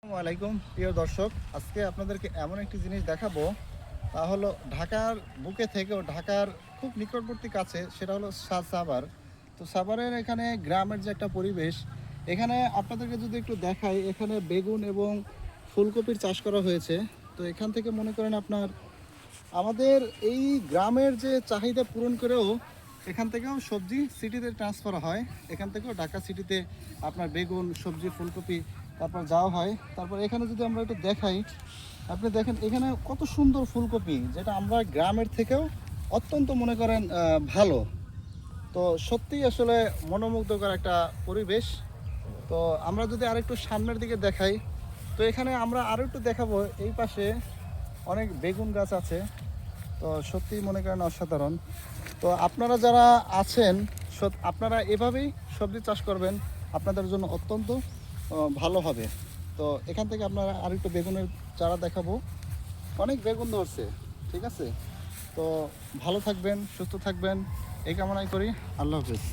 আসসালামু আলাইকুম প্রিয় দর্শক, আজকে আপনাদেরকে এমন একটি জিনিস দেখাবো, তা হলো ঢাকার বুকে থেকেও ঢাকার খুব নিকটবর্তী কাছে, সেটা হলো সাভার। তো সাভারের এখানে গ্রামের যে একটা পরিবেশ, এখানে আপনাদেরকে যদি একটু দেখাই, এখানে বেগুন এবং ফুলকপির চাষ করা হয়েছে। তো এখান থেকে মনে করেন আপনার আমাদের এই গ্রামের যে চাহিদা পূরণ করেও এখান থেকেও সবজি সিটিতে ট্রান্সফার হয়, এখান থেকেও ঢাকা সিটিতে আপনার বেগুন, সবজি, ফুলকপি তারপর যাওয়া হয়। তারপর এখানে যদি আমরা একটু দেখাই, আপনি দেখেন এখানে কত সুন্দর ফুলকপি, যেটা আমরা গ্রামের থেকেও অত্যন্ত মনে করেন ভালো। তো সত্যিই আসলে মনোমুগ্ধকর একটা পরিবেশ। তো আমরা যদি আরেকটু সামনের দিকে দেখাই, তো এখানে আমরা আরও একটু দেখাবো, এই পাশে অনেক বেগুন গাছ আছে। তো সত্যিই মনে করেন অসাধারণ। তো আপনারা যারা আছেন, আপনারা এভাবেই সবজি চাষ করবেন, আপনাদের জন্য অত্যন্ত ভালো হবে। তো এখান থেকে আপনারা আরেকটু বেগুনের চারা দেখাবো, অনেক বেগুন ধরছে। ঠিক আছে, তো ভালো থাকবেন, সুস্থ থাকবেন, এই কামনাই করি। আল্লাহ হাফেজ।